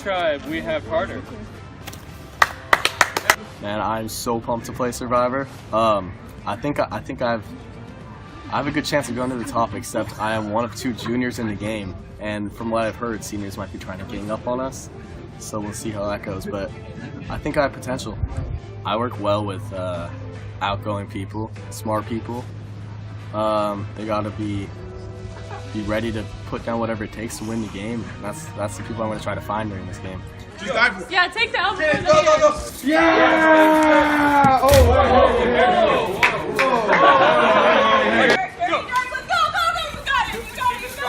tribe, we have Carter. Man, I'm so pumped to play Survivor. I think I have a good chance of going to the top, except I am one of 2 juniors in the game, and from what I've heard, seniors might be trying to gang up on us. So we'll see how that goes, but I think I have potential. I work well with outgoing people, smart people. They gotta be ready to put down whatever it takes to win the game. That's the people I'm gonna try to find during this game. Yeah, take the elbow. Go! Yeah! Oh, wow.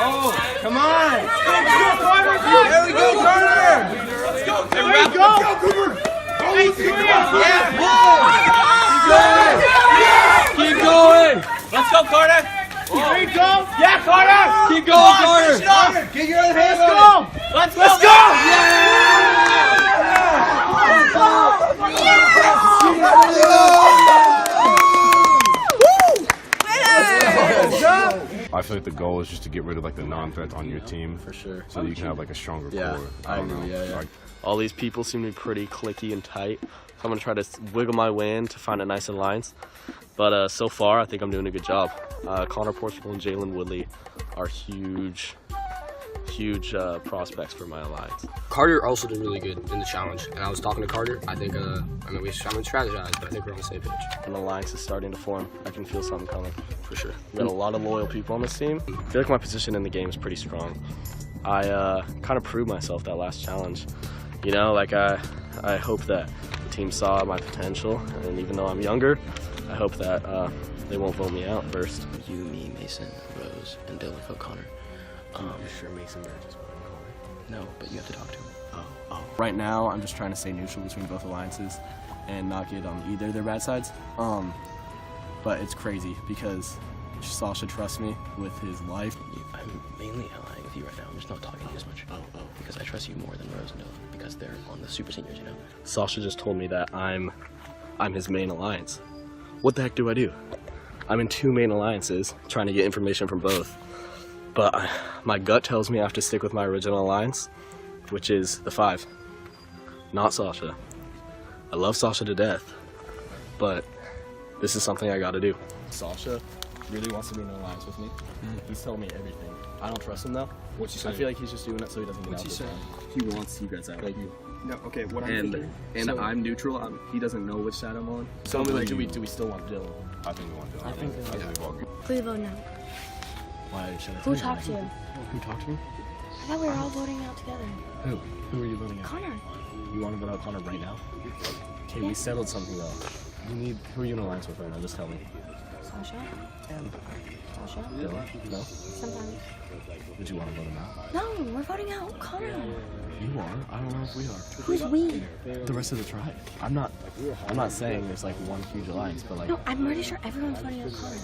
Oh, come on! There we go, Carter! Let's go, Cooper! There we go! Cooper! Yeah, Keep going! Let's go, Carter! there you go! Yeah, Carter! Keep going, Carter! Get your other hand on it! Let's go! Let's go! I feel like the goal is just to get rid of like the non-threats on your team, For sure. so that you can have like a stronger Yeah, core. I don't agree, know. yeah. Like, All these people seem to be pretty cliquey and tight, so I'm gonna try to wiggle my way in to find a nice alliance. But so far, I think I'm doing a good job. Connor Portugal and Jalen Woodley are huge prospects for my alliance. Carter also did really good in the challenge, and I was talking to Carter. I think, we haven't strategized, but I think we're on the same page. An alliance is starting to form. I can feel something coming, for sure. We got a lot of loyal people on this team. I feel like my position in the game is pretty strong. I kind of proved myself that last challenge. You know, like I hope that the team saw my potential, and even though I'm younger, I hope that they won't vote me out first. You, me, Mason, Rose, and Dylan vote Connor. Sure Mason Burge is voting Connor? No, but you have to talk to him. Oh. Right now, I'm just trying to stay neutral between both alliances and not get on either of their bad sides. But it's crazy because Sasha trusts me with his life. I'm mainly allying with you right now. I'm just not talking to you as much. Because I trust you more than Rose and Dylan, because they're on the super seniors, you know? Sasha just told me that I'm his main alliance. What the heck do I do? I'm in 2 main alliances, trying to get information from both. But my gut tells me I have to stick with my original alliance, which is the 5, not Sasha. I love Sasha to death, but this is something I gotta do. Sasha really wants to be in an alliance with me. He's telling me everything. I don't trust him though. What's he saying? I feel like he's just doing it so he doesn't get out this time. He wants secrets out. Like, No, okay, what I'm thinking. and I'm neutral. He doesn't know which side I'm on. So like, do we still want Dylan? I think we want to. I think we've all agreed. Please vote no. Why should I? Who talked to you? Who talked to me? I thought we were all voting out together. Who are you voting at? Connor. You want to vote out Connor right now? Okay, we settled something though. Who are you in alliance with right now? Just tell me. Sasha? Sasha? Dylan? No? Sometimes. Would you want to vote him out? No, we're voting out Connor. You are? I don't know if we are. Who's we? The rest of the tribe. I'm not saying there's like one huge alliance, but like. No, I'm pretty sure everyone's voting out Connor.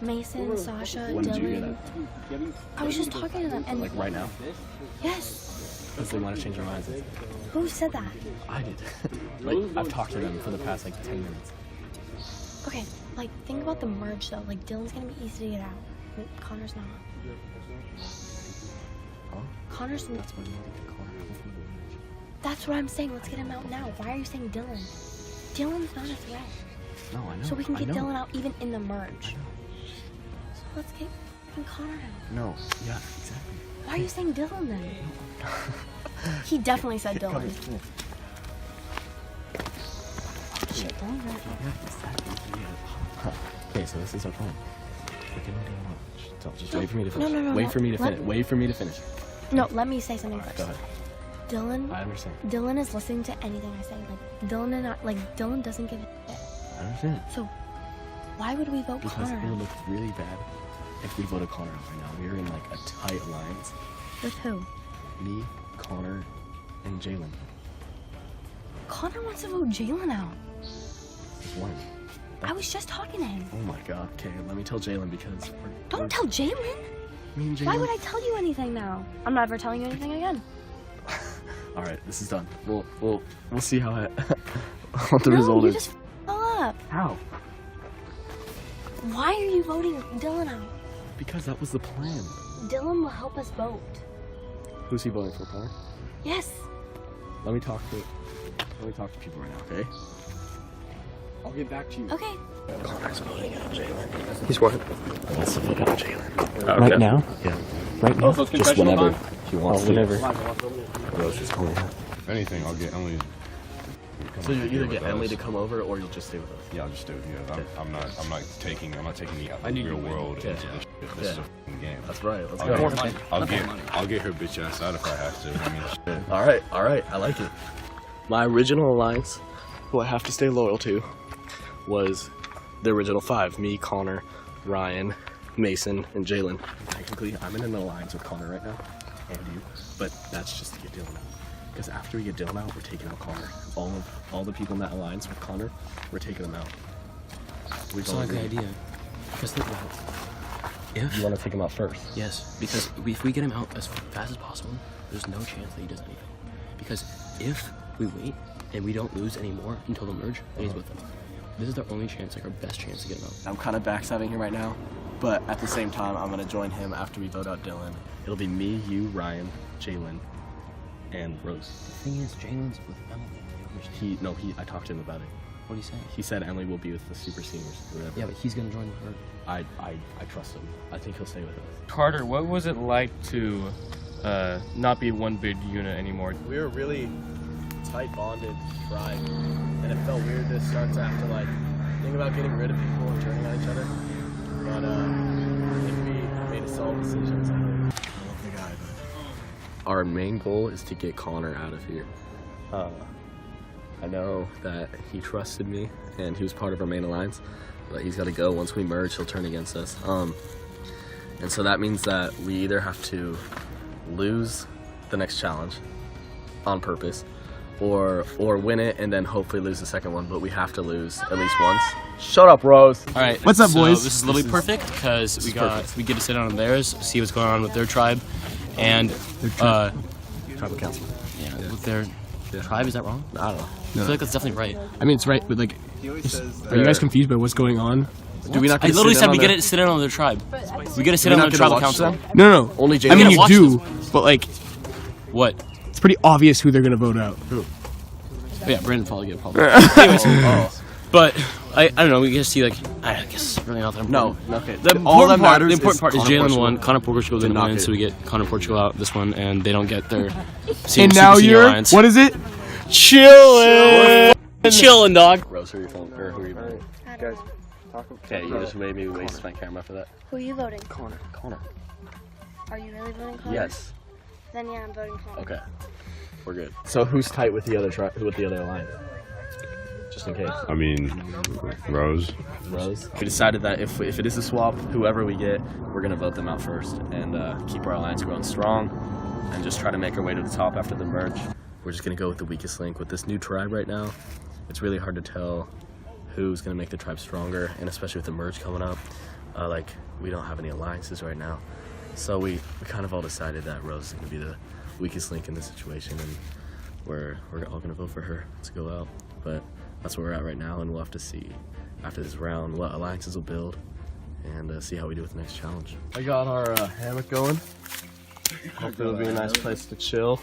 Mason, Sasha, When did you hear Dylan. that? I was just talking to them, and Like right now? yes. Because they want to change their minds. Who said that? I did. Like, I've talked to them for the past like 10 minutes. Okay, like think about the merge though. Like Dylan's gonna be easy to get out. But Connor's not. Huh? Connor's not. That's what I'm saying. Let's get him out now. Why are you saying Dylan? Dylan's not a threat. No, I know. So we can get I know. Dylan out even in the merge. So let's get Connor out. No, yeah, exactly. Why are you saying Dylan then? He definitely said Dylan. Shit, Dylan. Okay, so this is our plan. Just wait for me to finish. No. Wait for me to finish. Wait for me to finish. No, let me say something first. Go ahead. Dylan. I understand. Dylan is listening to anything I say. Like Dylan doesn't give a shit. I understand. So why would we vote Because Connor it would out? look really bad if we voted Connor out right now. We're in like a tight alliance. With who? Me, Connor, and Jalen. Connor wants to vote Jalen out. One. I was just talking to him. Oh my god. Okay, let me tell Jalen because Don't tell Jalen. me and Jalen. Why would I tell you anything now? I'm not ever telling you anything again. All right, this is done. We'll see how what the result you is. just fell up. How? Why are you voting Dylan out? Because that was the plan. Dylan will help us vote. Who's he voting for, Connor? Yes. Let me talk to people right now, okay? I'll get back to you. Okay. Connor's voting out Jalen. He's what? Wants to vote out Jalen. Right now? Yeah. Right now? So it's Just confessional whenever time? he wants Whenever. Rose just told me that. If anything, I'll get Emily. So you'll either get Emily to come over or you'll just stay with us. Yeah, I'll just do it. Yeah, I'm not taking the real world into this shit. This is a f***ing game. That's right. Let's I'll go. I'll get her bitch ass out if I have to. I mean, shit. All right. I like it. My original alliance, who I have to stay loyal to, was the original 5. Me, Connor, Ryan, Mason, and Jalen. Technically, I'm in an alliance with Connor right now, and you, but that's just to get Dylan out. Because after we get Dylan out, we're taking out Connor. All the people in that alliance with Connor, we're taking them out. It's not a good idea. Because think about it. If You want to take him out first? yes, because if we get him out as fast as possible, there's no chance that he does anything. Because if we wait and we don't lose anymore until the merge, then he's with them. This is our only chance, like our best chance to get him out. I'm kind of backstabbing him right now, but at the same time, I'm gonna join him after we vote out Dylan. It'll be me, you, Ryan, Jalen, and Rose. The thing is, Jalen's with Emily. I talked to him about it. What do you say? He said Emily will be with the super seniors or whatever. Yeah, but he's gonna join her. I trust him. I think he'll stay with us. Carter, what was it like to not be one big unit anymore? We were really tight bonded tribe, and it felt weird to start to have to like think about getting rid of people and turning on each other. But I think we made a solid decision. I love the guy, but Our main goal is to get Connor out of here. I know that he trusted me and he was part of our main alliance, but he's got to go. Once we merge, he'll turn against us. And so that means that we either have to lose the next challenge on purpose or win it and then hopefully lose the second one, but we have to lose at least once. Shut up, Rose. All right. What's up, boys? This is literally perfect because we get to sit down on theirs, see what's going on with their tribe, and tribal council. yeah, with their tribe. Is that wrong? I don't know. I feel like that's definitely right. I mean, it's right, but like, are you guys confused by what's going on? Do we not I get to literally sit said in we on get the- to sit in on their tribe. We get to sit we in not on the get to tribal watch council. them? No. Only Jalen. I mean, you watch do, this. but like, What? it's pretty obvious who they're gonna vote out. Oh, yeah, Brandon probably get probably. Anyways, but I don't know. We get to see like I guess really not that No, important. okay. The All that important part, matters the important part is Connor Jalen Portugal won. Connor Portugal didn't not win, get so we get Connor Portugal out this one, and they don't get their. And now you're what is it? Chilling, dog. Rose, who are you voting? Or who are you voting? Guys, Okay, you just made me waste my camera for that. who are you voting? Connor. Are you really voting Connor? Yes. Then yeah, I'm voting Connor. Okay. We're good. So who's tight with the other alliance? Just in case. I mean, Rose. Rose. We decided that if it is a swap, whoever we get, we're gonna vote them out first and keep our alliance growing strong, and just try to make our way to the top after the merge. We're just gonna go with the weakest link with this new tribe right now. It's really hard to tell who's gonna make the tribe stronger, and especially with the merge coming up, like we don't have any alliances right now, so we kind of all decided that Rose is gonna be the weakest link in this situation, and we're all gonna vote for her to go out. But that's where we're at right now, and we'll have to see after this round what alliances will build and see how we do with the next challenge. I got our hammock going. Hopefully it'll be a nice place to chill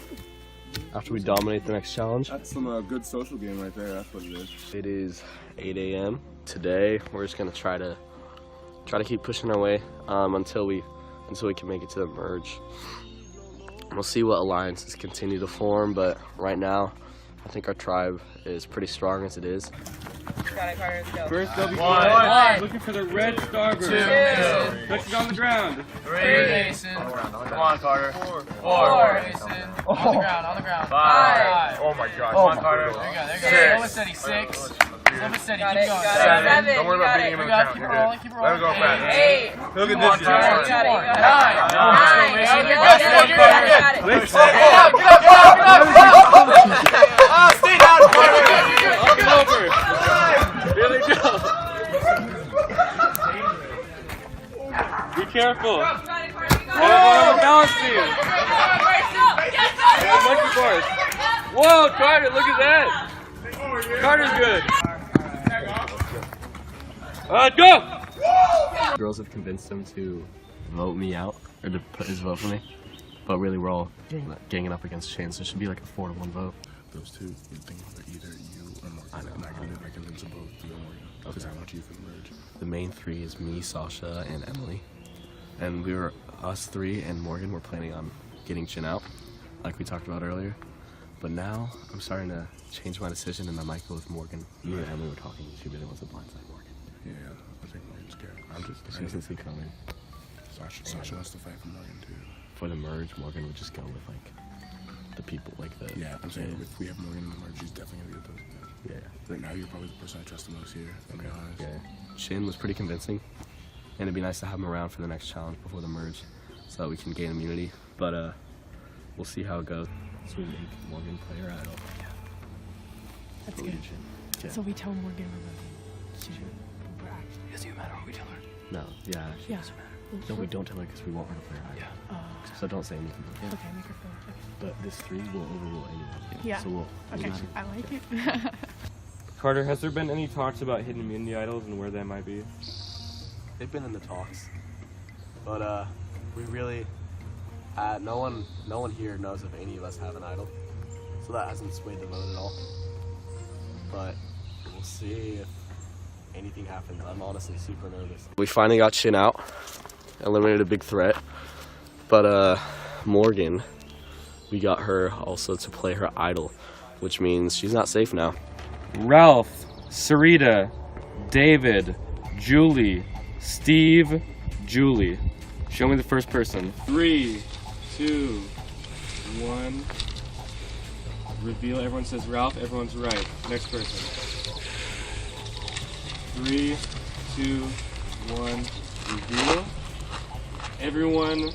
after we dominate the next challenge. That's some good social game right there. That's what it is. It is 8 a.m. Today. We're just gonna try to keep pushing our way until we can make it to the merge. We'll see what alliances continue to form, but right now, I think our tribe is pretty strong as it is. Got it, Carter. Let's go. First, they'll be one. Looking for the red starboard. 2. Touching on the ground. 3. Mason. Come on, Carter. 4. Mason. On the ground. 5. Oh my God. Come on, Carter. There you go. 6. Steady. 6. Steady. Keep going. 7. Don't worry about beating him in the count. Keep rolling. Let him go fast. 8. Look at this. 9. You're good. Stay down, Carter. Come over. Really go. Be careful. Balance beam. Monkey bars. Whoa, Carter, look at that. Carter's good. Go. Girls have convinced him to vote me out, or to put his vote for me. But really, we're all ganging up against Shane, so it should be like a 4-1 vote. Those two, you think either you or Morgan. I can convince them both you or Morgan. Because I want you for the merge. The main three is me, Sasha, and Emily. And us three and Morgan were planning on getting Jin out, like we talked about earlier. But now I'm starting to change my decision, and I might go with Morgan. Me and Emily were talking. She really wants to blindside Morgan. Yeah, I think Morgan's scared. She doesn't see coming. Sasha wants to fight for Morgan too. For the merge, Morgan would just go with like the people, like the. Yeah, I'm saying if we have Morgan in the merge, she's definitely gonna be opposed to that. Yeah. Right now, you're probably the person I trust the most here. To be honest. Yeah. Shin was pretty convincing, and it'd be nice to have him around for the next challenge before the merge, so that we can gain immunity. But we'll see how it goes. So we make Morgan play her idol. Yeah. That's good. Yeah. So we tell Morgan we're actually. It doesn't even matter what we tell her. No. Yeah. Yeah. No, we don't tell her because we want her to play her idol. Yeah. So don't say anything. Okay, make her feel. Okay. But this 3 will overrule anyone. Yeah. So we'll. Okay. I like it. Carter, has there been any talks about hidden immunity idols and where that might be? They've been in the talks, but we really no one here knows if any of us have an idol, so that hasn't swayed the vote at all. But we'll see if anything happens. I'm honestly super nervous. We finally got Shin out, eliminated a big threat, but Morgan, we got her also to play her idol, which means she's not safe now. Ralph, Sarita, David, Julie, Steve, Julie. Show me the first person. 3, 2, 1. Reveal. Everyone says Ralph. Everyone's right. Next person. 3, 2, 1. Reveal. Everyone.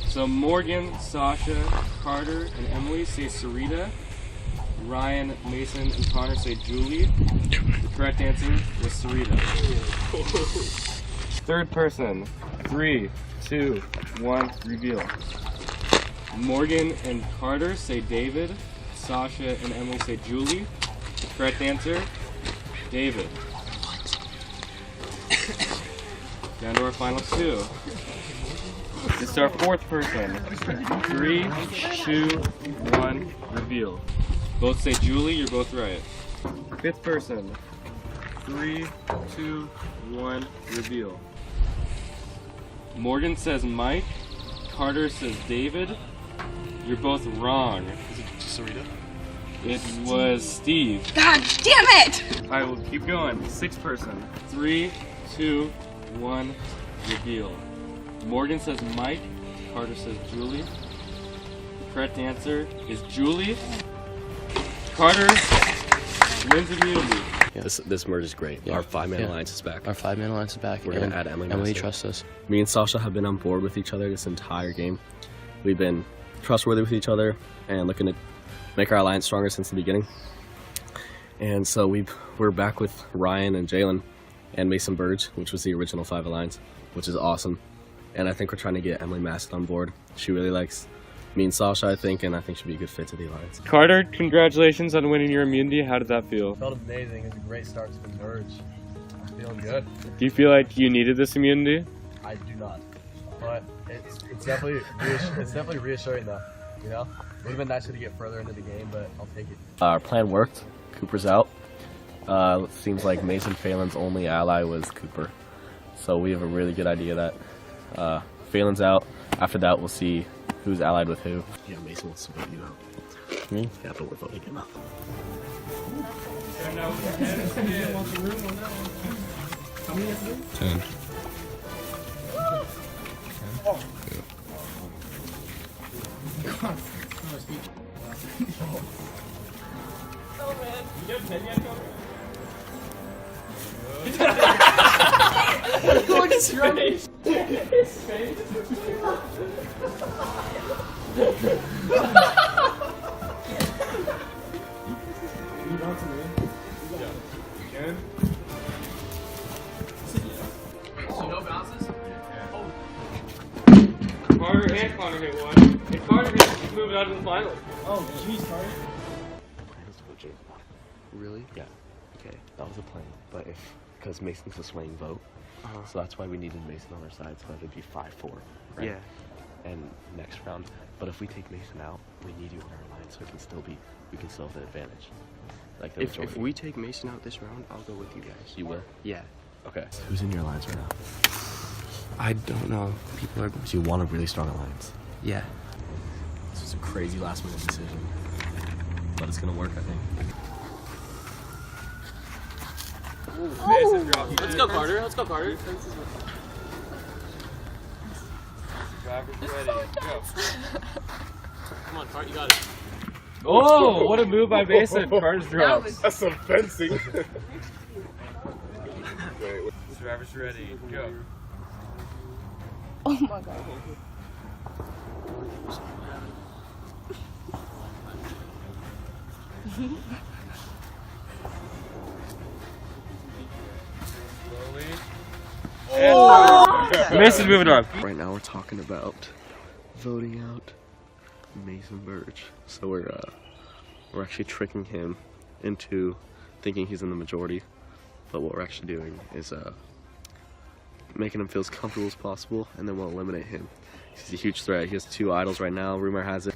So Morgan, Sasha, Carter, and Emily say Sarita. Ryan, Mason, and Connor say Julie. The correct answer was Sarita. Third person. 3, 2, 1. Reveal. Morgan and Carter say David. Sasha and Emily say Julie. The correct answer, David. Down to our final 2. This is our fourth person. 3, 2, 1. Reveal. Both say Julie, you're both right. Fifth person. 3, 2, 1, reveal. Morgan says Mike. Carter says David. You're both wrong. Is it Sarita? It was Steve. God damn it! Alright, we'll keep going. Sixth person. 3, 2, 1, reveal. Morgan says Mike. Carter says Julie. The correct answer is Julie. Carter wins immunity. Yeah. This merge is great. Yeah. Our 5-man alliance is back. Our 5-man alliance is back. We're gonna add Emily. Emily trusts us. Me and Sasha have been on board with each other this entire game. We've been trustworthy with each other and looking to make our alliance stronger since the beginning. And so we're back with Ryan and Jalen and Mason Burge, which was the original 5 alliance, which is awesome. And I think we're trying to get Emily Masked on board. She really likes me and Sasha, I think, and I think she'd be a good fit to the alliance. Carter, congratulations on winning your immunity. How did that feel? It felt amazing. It was a great start to the merge. I'm feeling good. Do you feel like you needed this immunity? I do not, but it's definitely reassuring though. You know, it would have been nicer to get further into the game, but I'll take it. Our plan worked. Cooper's out. It seems like Mason Phelan's only ally was Cooper, so we have a really good idea that Phelan's out. After that, we'll see who's allied with who. Yeah, Mason wants to vote you out. Me? Yeah, but we're voting him out. 10. Look at his face. His face. So no bounces? Carter and Connor hit one. And Carter hit moved out in the final. Oh, jeez, Carter. Really? Yeah. Okay, that was a plan. But because Mason's a swaying vote, so that's why we needed Mason on our side, so it'd be 5-4. Right? Yeah. And next round, But if we take Mason out, we need you in our line so we can still have the advantage. Like the If we take Mason out this round, I'll go with you guys. You will? Yeah. Okay. Who's in your alliance right now? I don't know. People are. So you want a really strong alliance? Yeah. This is a crazy last minute decision, but it's gonna work, I think. Let's go, Carter. Let's go, Carter. Survivor's ready. Go. Come on, Carter, you got it. Oh, what a move by Mason. Carter's drops. That's some fencing. Survivor's ready. Go. Oh my god. Mason's moving on. Right now we're talking about voting out Mason Burge. So we're actually tricking him into thinking he's in the majority. But what we're actually doing is making him feel as comfortable as possible, and then we'll eliminate him. He's a huge threat. He has 2 idols right now, rumor has it.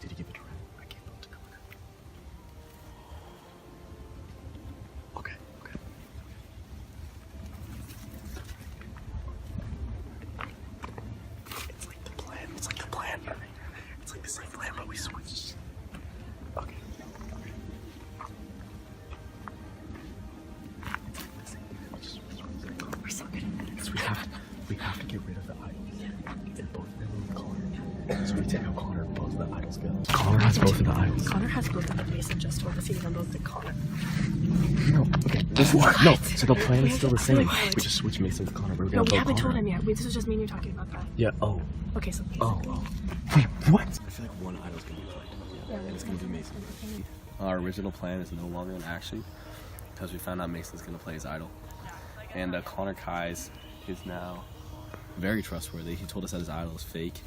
Did he give it to him? I can't vote to Connor. Okay. It's like the plan. It's like the same plan, but we switched. Okay. We have to get rid of the idols. And both of them in the corner. So we take out Connor, both of the idols go. Connor has both of the idols. Connor has both of them. Mason just told us he can both the Connor. No, okay. This what? No, so the plan is still the same. We just switch Mason to Connor. We're No, gonna we vote haven't Connor. told him yet. This was just me and you talking about that. Yeah, oh. Okay, so Mason. Oh. Wait, what? I feel like one idol's gonna be played. And it's gonna be Mason. Our original plan is no longer in action because we found out Mason's gonna play his idol. And Connor Kai's is now very trustworthy. He told us that his idol is fake.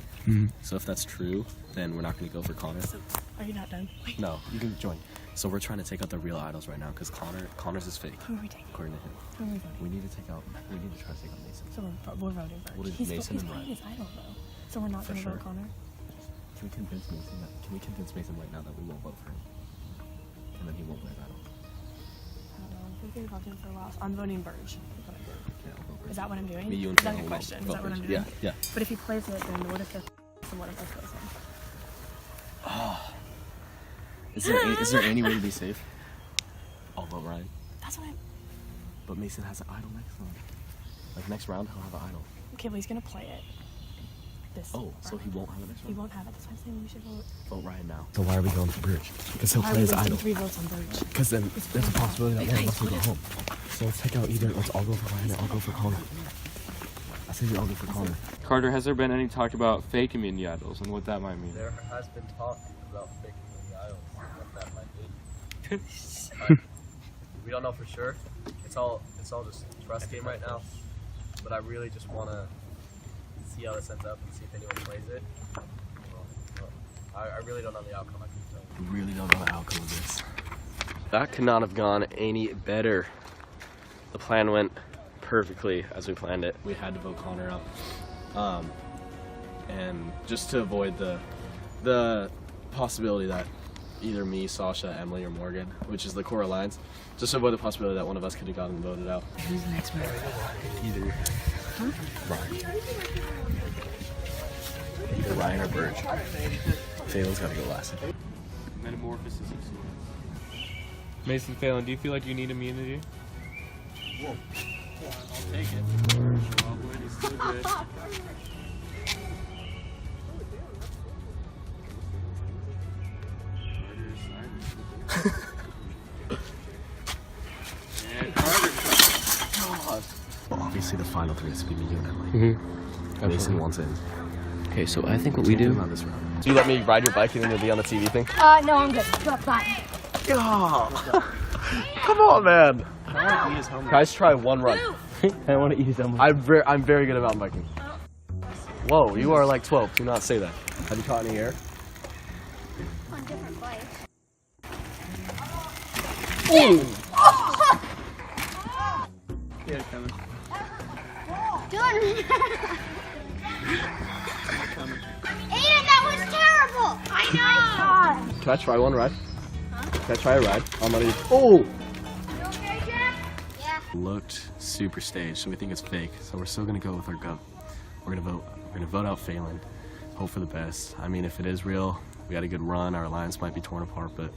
So if that's true, then we're not going to go for Connor. So, are you not done? Wait. No, you can join. So we're trying to take out the real idols right now because Connor's is fake. Who are we taking? According to him. Who are we voting? We need to try to take out Mason. So we're voting for What is he's Mason he's and playing Ryan? his idol though. So we're not For going to sure. vote Connor? Can we convince Mason right now that we won't vote for him? And then he won't play his idol. I don't know. We've been voting for a while. So I'm voting Burge. Yeah, I'll vote for Is that what I'm doing? Me, you, and Is that Trevor the will question? Is vote that what for I'm it. doing? Yeah. But if he plays it, then what if the and what if I plays him? Is there any way to be safe? I'll vote Ryan. That's what I'm. But Mason has an idol next round. Like next round, he'll have an idol. Okay, well he's gonna play it. This. Oh, so he won't have it next He round? won't have it. That's why I'm saying we should vote. Vote Ryan now. So why are we going for Burge? Because he'll Why are play we his wasting idol. 3 votes on Burge? Because then there's a possibility that one of us will go Guys, home. So let's take out let's all go for Ryan and I'll go for Connor. I say we all go for Connor. Carter, has there been any talk about fake community idols and what that might mean? There has been talk about faking the idols, what that might be. We don't know for sure. It's all just trust game right now. But I really just want to see how this ends up and see if anyone plays it. I really don't know the outcome. We really don't know the outcome of this. That could not have gone any better. The plan went perfectly as we planned it. We had to vote Connor up. And just to avoid the possibility that either me, Sasha, Emily, or Morgan, which is the core alliance, just to avoid the possibility that one of us could have gotten voted out. Who's the next one? Either Ryan or Burge. Phelan's gotta go last. Metamorphosis of Mason, Phelan, do you feel like you need immunity? Whoa. I'll take it. Well, boy, he's still good. And Carter. Well, obviously the final 3 has to be me, you, and Emily. Mason wants in. Okay, so I think what we do. Do you let me ride your bike and then you'll be on the TV thing? No, I'm good. Bye. Oh. Come on, man. Guys, try one run. I want to eat his own. I'm very good at mountain biking. Whoa, you are like 12. Do not say that. Have you caught any air? On different bikes. Yeah, coming. Dylan! that was terrible! I know! Can I try one ride? Can I try a ride? I'm ready. Oh! You okay, Jack? Yeah. Looked super staged, so we think it's fake. So we're still gonna go with our gut. We're gonna vote. We're gonna vote out Phelan. Hope for the best. I mean, if it is real, we had a good run. Our alliance might be torn apart, but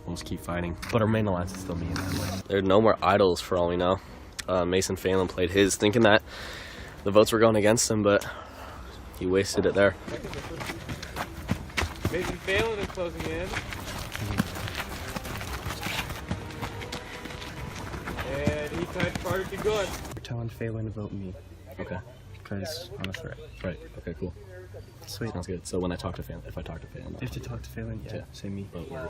we'll just keep fighting. But our main alliance is still me and Emily. There are no more idols for all we know. Mason Phelan played his, thinking that the votes were going against him, but he wasted it there. Mason Phelan is closing in. And he tied Carter to good. We're telling Phelan to vote me. Okay. Because I'm a threat. Right. Okay, cool. Sweet. Sounds good. So when I talk to Phelan, if I talk to Phelan. You have to talk to Phelan, yeah. Say me. Vote word.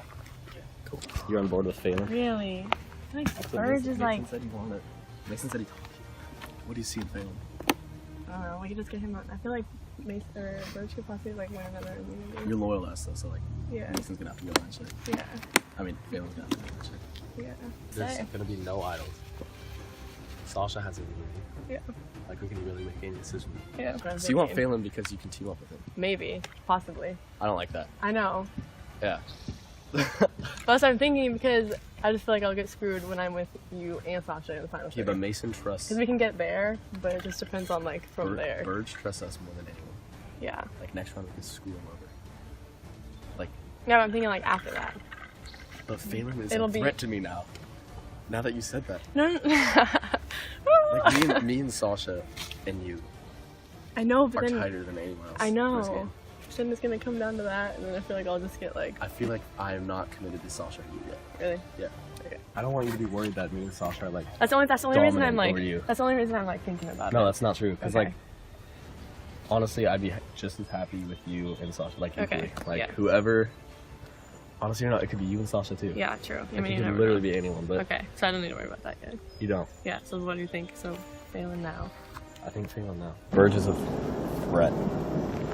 Cool. You're on board with Phelan? Really? I feel like Burge is like. Mason said he wanted it. Mason said he talked. What do you see in Phelan? I don't know. We could just get him on. I feel like Mason or Burge could possibly like win another immunity. You're loyal to us though, so like Yeah. Mason's gonna have to go eventually. Yeah. I mean, Phelan's gonna have to go eventually. Yeah. There's So- gonna be no idols. Sasha has immunity. Yeah. Like we can really make any decision. Yeah. So you want Phelan because you can team up with him? Maybe. Possibly. I don't like that. I know. Yeah. That's what I'm thinking because I just feel like I'll get screwed when I'm with you and Sasha in the final. Okay, but Mason trusts. Because we can get there, but it just depends on like from there. Burge trusts us more than anyone. Yeah. Like next round we can screw him over. Like. Yeah, but I'm thinking like after that. But Phelan is It'll a be- threat to me now. Now that you said that. No. Like me and Sasha and you I know, but are then tighter than anyone else. I in this know. game. Then it's gonna come down to that, and then I feel like I'll just get like. I feel like I am not committed to Sasha and you yet. Really? Yeah. Okay. I don't want you to be worried that me and Sasha are like. That's the only reason I'm dominant like. over you. That's the only reason I'm like thinking about it. No, that's not true. Because Okay. like, honestly, I'd be just as happy with you and Sasha. Like, Okay, equally. Like yeah. whoever. Honestly, or not, it could be you and Sasha too. Yeah, true. Like, I mean, it you could never literally know. be anyone, but Okay, so I don't need to worry about that yet. you don't. Yeah. So what do you think? So Phelan now. I think Phelan now. Burge is a threat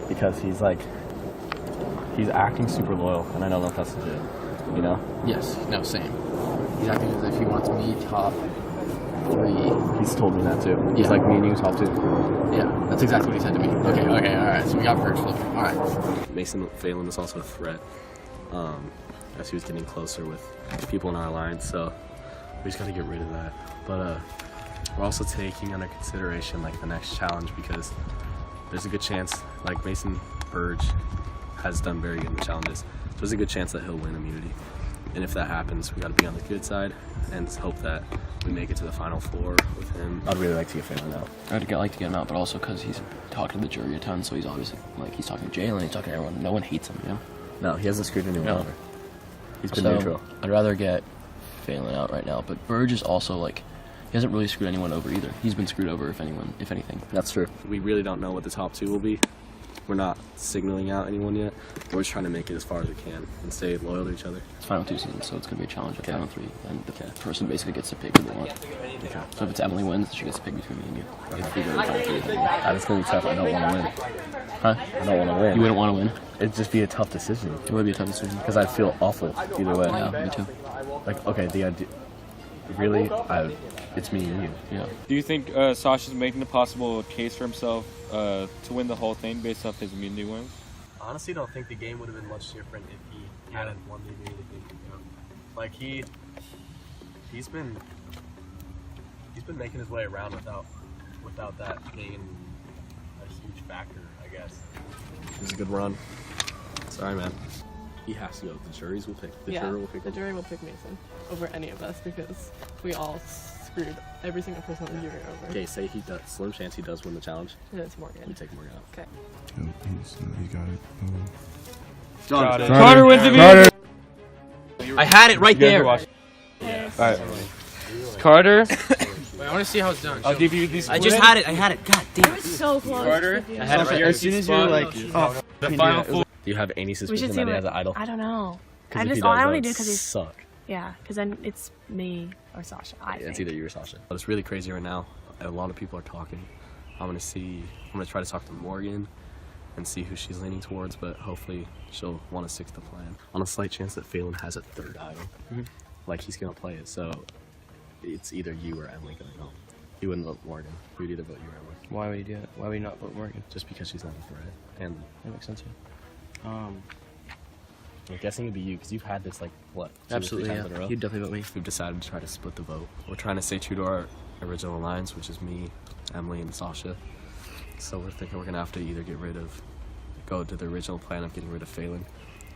because he's like, he's acting super loyal, and I don't know if that's legit. You know? Yes. No, same. He's acting as if he wants me top 3. He's told me that too. He's Yeah. like me and you top 2. Yeah, that's exactly what he said to me. Okay, alright, so we got Burge flipping. Alright. Mason Phelan is also a threat. As he was getting closer with people in our alliance, so we just gotta get rid of that. But we're also taking under consideration like the next challenge because there's a good chance like Mason Burge has done very good in the challenges. So there's a good chance that he'll win immunity. And if that happens, we gotta be on the good side and hope that we make it to the final 4 with him. I'd really like to get Phelan out. I'd like to get him out, but also because he's talking to the jury a ton, so he's obviously like he's talking to Jalen, he's talking to everyone. No one hates him, you know. No, he hasn't screwed anyone No. over. He's been So, neutral. I'd rather get Phelan out right now, but Burge is also like he hasn't really screwed anyone over either. He's been screwed over if anything. That's true. We really don't know what the top 2 will be. We're not signaling out anyone yet. We're just trying to make it as far as we can and stay loyal to each other. It's final 2 seasons, so it's gonna be a challenge at Okay. final 3, and the person basically gets to pick who they want. Okay. So if it's Emily wins, she gets to pick between me and you. If we go to final 3, then- That's gonna be tough. I don't want to win. Huh? I don't want to win. You wouldn't want to win. It'd just be a tough decision. It would be a tough decision. Because I'd feel awful either way. Yeah, me too. Like, okay, the idea. Really, it's me and you. Yeah. Do you think Sasha's making a possible case for himself to win the whole thing based off his immunity wins? I honestly don't think the game would have been much different if he hadn't won the immunity thing. You know? Like he's been making his way around without that being a huge factor, I guess. It was a good run. Sorry, man. He has to go. The juries will pick. The jury will pick. The jury will pick Mason over any of us because we all screwed every single person on the jury over. Okay, say he does. Slim chance he does win the challenge. And it's Morgan. We take Morgan out. Okay. He got it. Got it. Carter wins immunity. I had it right there. Alright. Carter, Wait, I want to see how it's done. I'll give you these. I just had it. I had it. God damn it. So close. Carter, Yeah. I had it right here. As soon as you're like, oh, The final 4. Do you have any We suspicion should that see he what, has an idol? I don't know. Because I if he just does, I only that do would because he's suck. yeah. Because then it's me or Sasha. I It's think. either you or Sasha. But it's really crazy right now. A lot of people are talking. I'm gonna try to talk to Morgan and see who she's leaning towards, but hopefully she'll want to stick to the plan. On a slight chance that Phelan has a 3rd idol, like he's gonna play it, so it's either you or Emily going home. You wouldn't vote Morgan. We'd either vote you or Emily. Why would you do that? Why would you not vote Morgan? Just because she's not a threat. And That makes sense, yeah. I'm guessing it'd be you because you've had this like what? 2 Absolutely, or 3 times yeah. in a row? You'd definitely vote me. We've decided to try to split the vote. We're trying to stay true to our original alliance, which is me, Emily, and Sasha. So we're thinking we're gonna have to either go to the original plan of getting rid of Phelan.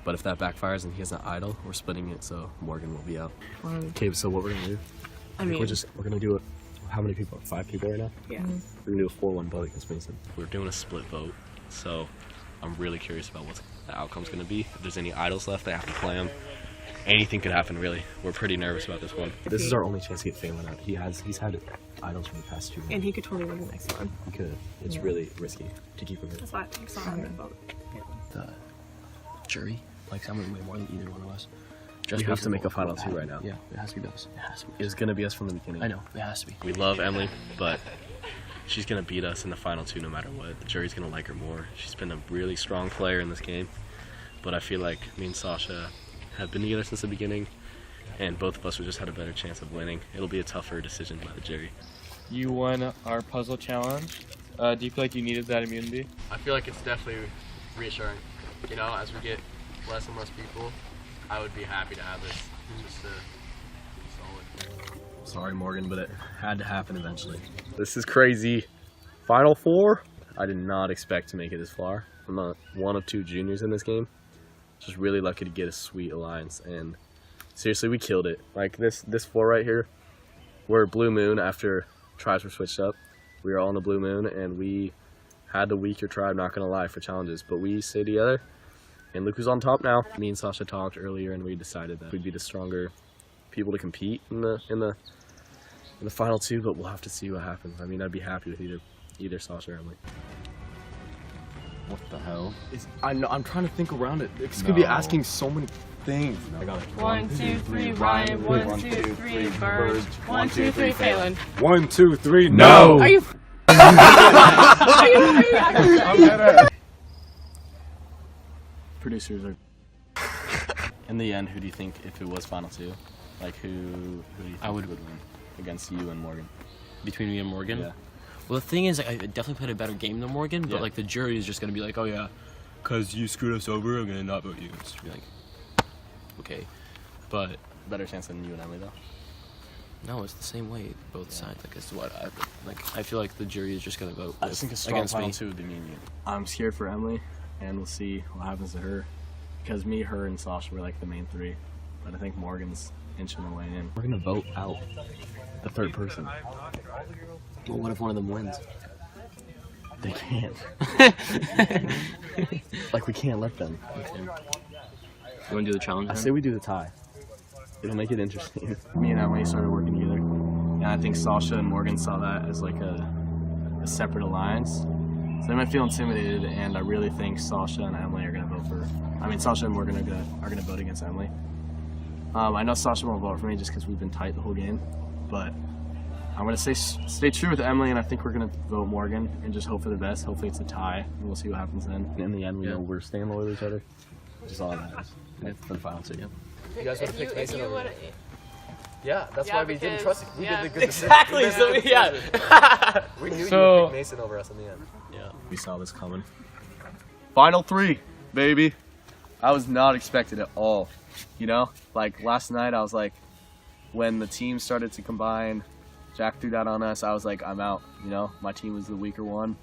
But if that backfires and he has an idol, we're splitting it so Morgan will be out. Okay, so what we're gonna do? I mean, we're gonna do it. How many people? 5 people right now? yeah. We're gonna do a 4-1 vote against Mason. We're doing a split vote, so I'm really curious about what the outcome's gonna be. If there's any idols left, they have to play them. Anything could happen, really. We're pretty nervous about this one. This is our only chance to get Phelan out. He's had idols for the past 2 months. And he could totally win the next one. He could. It's really risky to keep him in. That's why I think so. I'm gonna vote. The jury likes Emily way more than either one of us. We have to make a final 2 right now. Yeah, it has to be us. It has to be. It's gonna be us from the beginning. I know, it has to be. We love Emily, but she's gonna beat us in the final 2 no matter what. The jury's gonna like her more. She's been a really strong player in this game, but I feel like me and Sasha have been together since the beginning, and both of us would just had a better chance of winning. It'll be a tougher decision by the jury. You won our puzzle challenge. Do you feel like you needed that immunity? I feel like it's definitely reassuring. You know, as we get less and less people, I would be happy to have this just solid. Sorry, Morgan, but it had to happen eventually. This is crazy. Final 4? I did not expect to make it this far. I'm not one of 2 juniors in this game. Just really lucky to get a sweet alliance, and seriously, we killed it. Like this 4 right here, we're Blue Moon after tribes were switched up. We were all in the Blue Moon, and we had the weaker tribe, not gonna lie, for challenges, but we stayed together. And look who's on top now. Me and Sasha talked earlier, and we decided that we'd be the stronger people to compete in the final 2. But we'll have to see what happens. I mean, I'd be happy with either Sasha or Emily. What the hell? I know. I'm trying to think around it. This could be asking so many things. I got it. 1, 2, 3, Ryan. 1, 2, 3, Burge. 1, 2, 3, Phelan. 1, 2, 3. No. Are you? Producers are. In the end, who do you think, if it was final 2, like who do you think I would win against you and Morgan? Between me and Morgan? Yeah. Well, the thing is, like, I definitely played a better game than Morgan, but Yeah. like the jury is just gonna be like, oh yeah, cause you screwed us over, I'm gonna not vote you. It's be like, okay, but Better chance than you and Emily, though. no, it's the same way both sides. Like, it's what I feel like the jury is just gonna vote I just think a strong against final me. 2 would be me and you. I'm scared for Emily, and we'll see what happens to her. Because me, her, and Sasha were like the main 3. But I think Morgan's inching her way in. We're gonna vote out the 3rd person. Well, what if one of them wins? They can't. Like, we can't let them. You wanna do the challenge? I then? say we do the tie. It'll make it interesting. Me and Emily started working together, and I think Sasha and Morgan saw that as like a separate alliance. So they might feel intimidated, and I really think Sasha and Emily are gonna vote for. I mean, Sasha and Morgan are gonna vote against Emily. I know Sasha won't vote for me just because we've been tight the whole game, but I'm gonna stay true with Emily, and I think we're gonna vote Morgan and just hope for the best. Hopefully it's a tie, and we'll see what happens then. In the end, we know we're staying loyal to each other, which is all that matters. For the final 2. Yep. You guys would have picked Mason over me. Yeah, That's yeah, why we didn't trust it. We did the good Exactly. decision. We did So the good yeah. decision. We knew you So- would pick Mason over us in the end. Yeah. We saw this coming. Final 3, baby. I was not expected at all. You know, like last night I was like, when the team started to combine, Jack threw that on us. I was like, I'm out. You know, my team was the weaker one.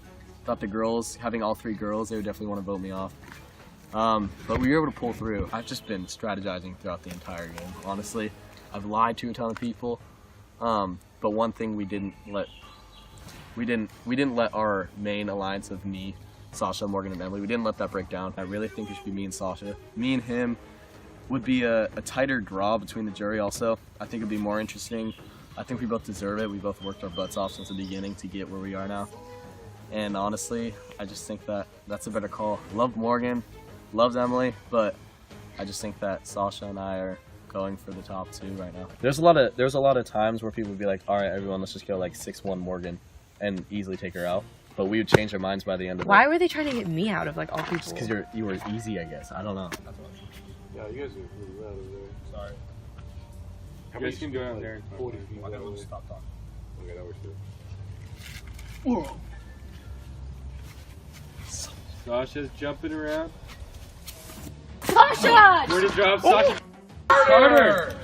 Thought the girls, having all 3 girls, they would definitely want to vote me off. But we were able to pull through. I've just been strategizing throughout the entire game. Honestly, I've lied to a ton of people. But one thing we didn't let our main alliance of me, Sasha, Morgan, and Emily, we didn't let that break down. I really think it should be me and Sasha. Me and him would be a tighter draw between the jury also. I think it'd be more interesting. I think we both deserve it. We both worked our butts off since the beginning to get where we are now. And honestly, I just think that that's a better call. Love Morgan, loves Emily, but I just think that Sasha and I are going for the top 2 right now. There's a lot of times where people would be like, all right, everyone, let's just go like 6-1 Morgan and easily take her out. But we would change our minds by the end of Why it. were they trying to get me out of like all people? Because you were easy, I guess. I don't know. Yeah, you guys are really loud over there. Sorry. You guys can go out there. 40 feet. Stop talking. Okay, that works too. Sasha's jumping around. Sasha! Where to drop Sasha? Carter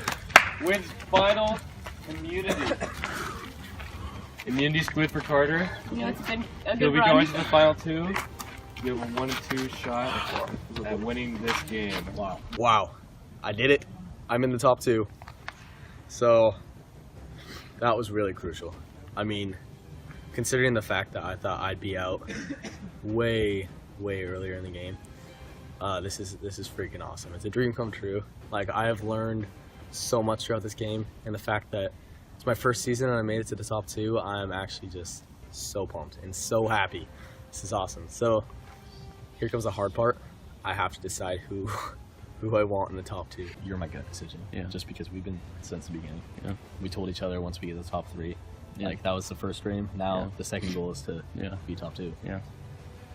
wins final immunity. Immunity split for Carter. You know, it's been a good He'll be run. going to the final 2. You have a 1-2 shot at winning this game. Wow. I did it. I'm in the top 2. So that was really crucial. I mean, considering the fact that I thought I'd be out way earlier in the game, this is freaking awesome. It's a dream come true. Like, I have learned so much throughout this game, and the fact that it's my first season and I made it to the top 2, I'm actually just so pumped and so happy. This is awesome. So here comes the hard part. I have to decide who I want in the top 2. You're my gut decision. Yeah. Just because we've been since the beginning. Yeah. We told each other once we get the top 3. Yeah. Like, that was the first dream. Now the second goal is to be top 2. Yeah.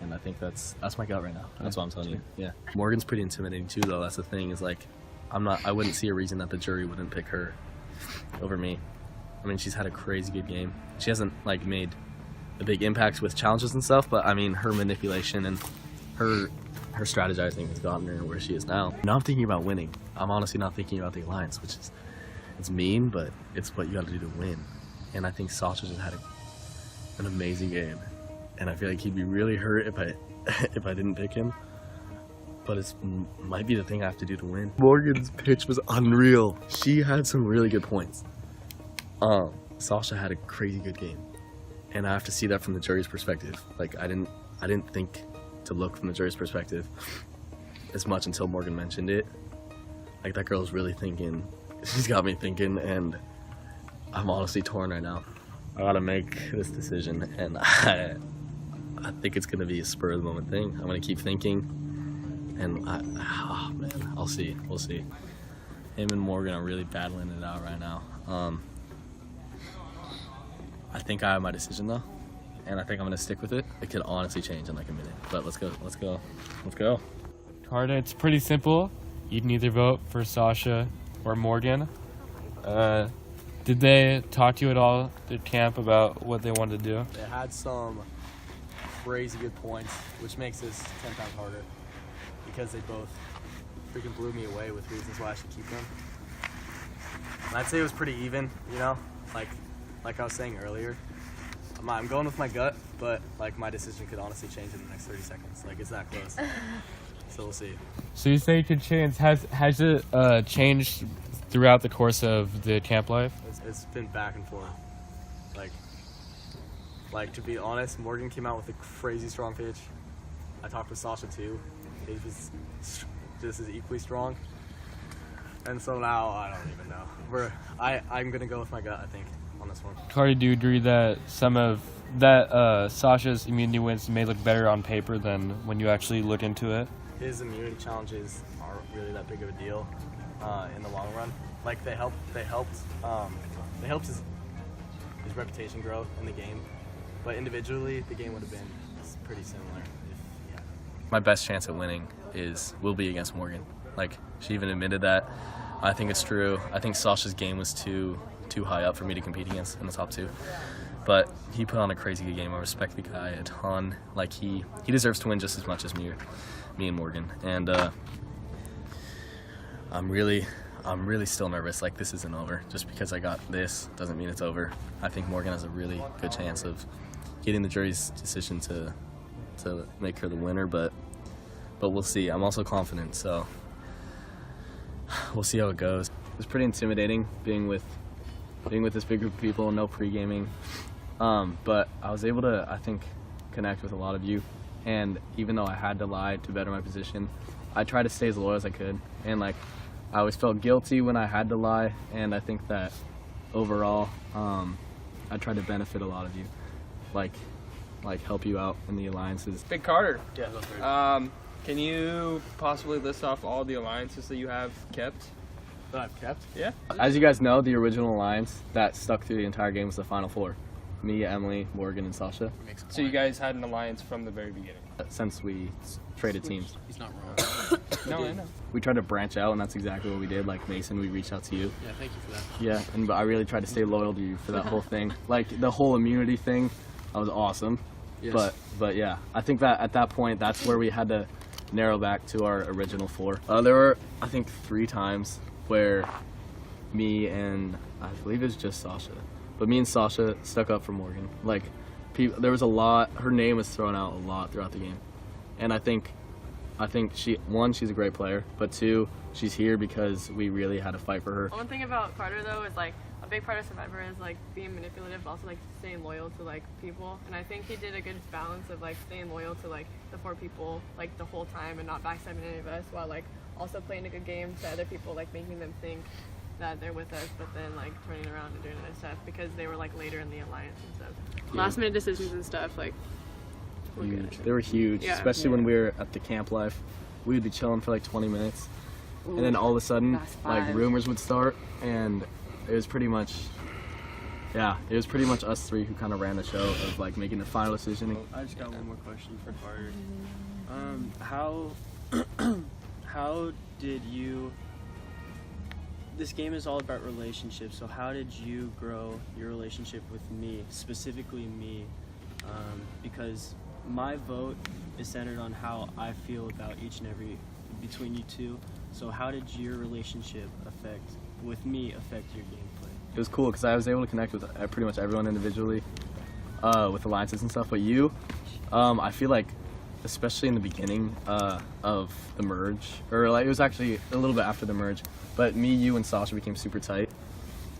And I think that's my gut right now. That's what I'm telling you. Yeah. Morgan's pretty intimidating too, though. That's the thing. Is like, I wouldn't see a reason that the jury wouldn't pick her over me. I mean, she's had a crazy good game. She hasn't like made a big impact with challenges and stuff, but I mean, her manipulation and her strategizing has gotten her where she is now. Now I'm thinking about winning. I'm honestly not thinking about the alliance, which is, it's mean, but it's what you got to do to win. And I think Sasha just had an amazing game, and I feel like he'd be really hurt if I didn't pick him. But it might be the thing I have to do to win. Morgan's pitch was unreal. She had some really good points. Sasha had a crazy good game, and I have to see that from the jury's perspective. Like, I didn't think to look from the jury's perspective as much until Morgan mentioned it. Like, that girl's really thinking. She's got me thinking, and I'm honestly torn right now. I gotta make this decision, and I think it's gonna be a spur of the moment thing. I'm gonna keep thinking, and oh man, I'll see. We'll see. Him and Morgan are really battling it out right now. I think I have my decision though, and I think I'm gonna stick with it. It could honestly change in like a minute, but let's go. Carter, it's pretty simple. You can either vote for Sasha or Morgan. Did they talk to you at all at camp about what they wanted to do? They had some crazy good points, which makes this 10 times harder because they both freaking blew me away with reasons why I should keep them. And I'd say it was pretty even, you know, like I was saying earlier. I'm going with my gut, but like my decision could honestly change in the next 30 seconds. Like, it's that close. So we'll see. So you say it could change. Has it changed throughout the course of the camp life? It's been back and forth. Like to be honest, Morgan came out with a crazy strong pitch. I talked with Sasha too. It was just as equally strong. And so now I don't even know. I'm gonna go with my gut, I think, on this one. Carter, do you agree that Sasha's immunity wins may look better on paper than when you actually look into it? His immunity challenges aren't really that big of a deal in the long run. Like, they helped his reputation grow in the game, but individually the game would have been pretty similar. My best chance at winning will be against Morgan. Like, she even admitted that. I think it's true. I think Sasha's game was too high up for me to compete against in the top 2. But he put on a crazy good game. I respect the guy a ton. Like, he deserves to win just as much as me and Morgan. And I'm really still nervous. Like, this isn't over. Just because I got this doesn't mean it's over. I think Morgan has a really good chance of getting the jury's decision to make her the winner, but we'll see. I'm also confident, so we'll see how it goes. It was pretty intimidating being with this big group of people, no pre-gaming, but I was able to, I think, connect with a lot of you, and even though I had to lie to better my position, I tried to stay as loyal as I could, and like, I always felt guilty when I had to lie, and I think that overall, I tried to benefit a lot of you, like help you out in the alliances. Big Carter. Yeah, that's very Can you possibly list off all the alliances that you have kept? That I've kept? Yeah. As you guys know, the original alliance that stuck through the entire game was the Final Four. Me, Emily, Morgan, and Sasha. So you guys had an alliance from the very beginning? Since we traded teams. He's not wrong. No, I know. We tried to branch out, and that's exactly what we did. Like, Mason, we reached out to you. Yeah, thank you for that. Yeah, but I really tried to stay loyal to you for that whole thing. Like, the whole immunity thing That was awesome. Yes. But yeah, I think that at that point, that's where we had to narrow back to our original 4. There were, I think, 3 times where me and I believe it was just Sasha, but me and Sasha stuck up for Morgan. Like, there was a lot. Her name was thrown out a lot throughout the game, and I think she's a great player, but 2, she's here because we really had to fight for her. One thing about Carter though is like a big part of Survivor is like being manipulative, but also like staying loyal to like people. And I think he did a good balance of like staying loyal to like the 4 people like the whole time and not backstabbing any of us, while like also playing a good game to other people, like making them think that they're with us, but then like turning around and doing other stuff because they were like later in the alliance and stuff. Last minute decisions and stuff like. Huge. They were huge, yeah. especially when we were at the camp life. We would be chilling for like 20 minutes, and then all of a sudden, like rumors would start, and it was pretty much, it was pretty much us 3 who kind of ran the show of like making the final decision. I just got one more question for Carter. How did you? This game is all about relationships. So how did you grow your relationship with me, specifically me? Because my vote is centered on how I feel about each and every between you 2. So how did your relationship with me affect your gameplay? It was cool because I was able to connect with pretty much everyone individually, with alliances and stuff. But you, I feel like, especially in the beginning of the merge, or like it was actually a little bit after the merge, but me, you, and Sasha became super tight,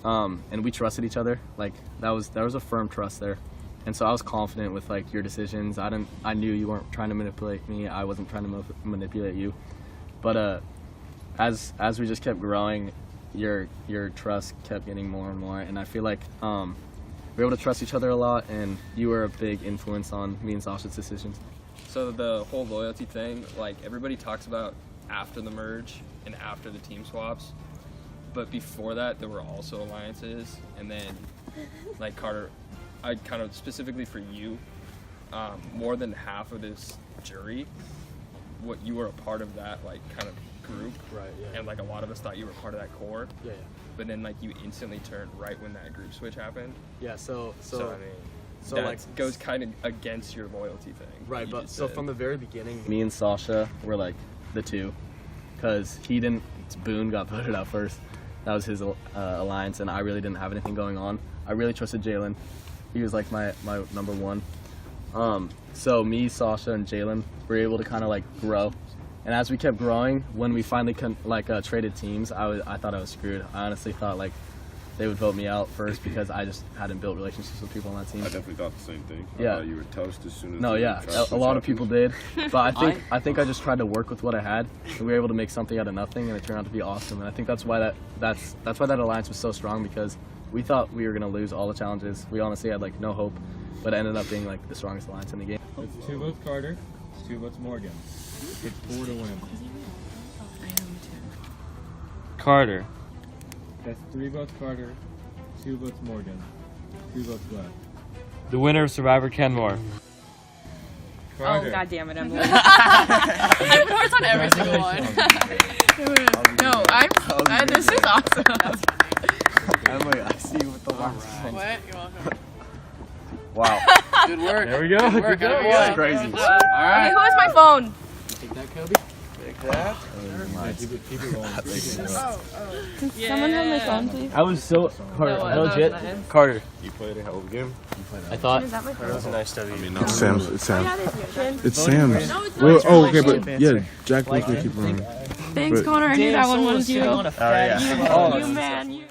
and we trusted each other. Like there was a firm trust there. And so I was confident with like your decisions. I knew you weren't trying to manipulate me. I wasn't trying to manipulate you. But as we just kept growing, your trust kept getting more and more. And I feel like we were able to trust each other a lot. And you were a big influence on me and Sasha's decisions. So the whole loyalty thing, like everybody talks about after the merge and after the team swaps. But before that, there were also alliances. And then, like Carter, I kind of specifically for you, more than half of this jury, what you were a part of that like kind of group, right? Yeah. And like a lot of us thought you were part of that core. Yeah. But then like you instantly turned right when that group switch happened. Yeah. So I mean, so that like goes kind of against your loyalty thing. Right. But so from the very beginning, me and Sasha were like the 2, because Boone got voted out first. That was his alliance, and I really didn't have anything going on. I really trusted Jalen. He was like my number 1. So me, Sasha, and Jalen were able to kind of like grow. And as we kept growing, when we finally traded teams, I thought I was screwed. I honestly thought like they would vote me out first because I just hadn't built relationships with people on that team. I definitely thought the same thing. Yeah. I thought you were toast as soon as. No, yeah, a lot of people did, but I think I just tried to work with what I had, and we were able to make something out of nothing, and it turned out to be awesome. And I think that's why that alliance was so strong, because we thought we were gonna lose all the challenges. We honestly had like no hope, but it ended up being like the strongest alliance in the game. It's 2 votes Carter, 2 votes Morgan. It's 4 to win. Carter. That's 3 votes Carter, 2 votes Morgan, 2 votes left. The winner of Survivor Kenmore. Carter. Oh, God damn it, Emily. I forced on every single one. No, this is awesome. Emily, I see you with the last one. What? You're welcome. Wow. Good work. There we go. Good work. That's crazy. Alright. Who has my phone? take that, Kobe. Take that. Keep it rolling. Can someone have my phone, please? I was so Carter. No, legit. Carter. You played a hell of a game. I thought. Is that my phone? That was a nice W. I mean, It's Sam's. It's Sam's. It's No, Sam's. No, it's Well, not. oh, okay, but yeah, Jack was gonna keep running. Thanks, But- Connor. I knew that one was you. Oh, yeah. You man. You.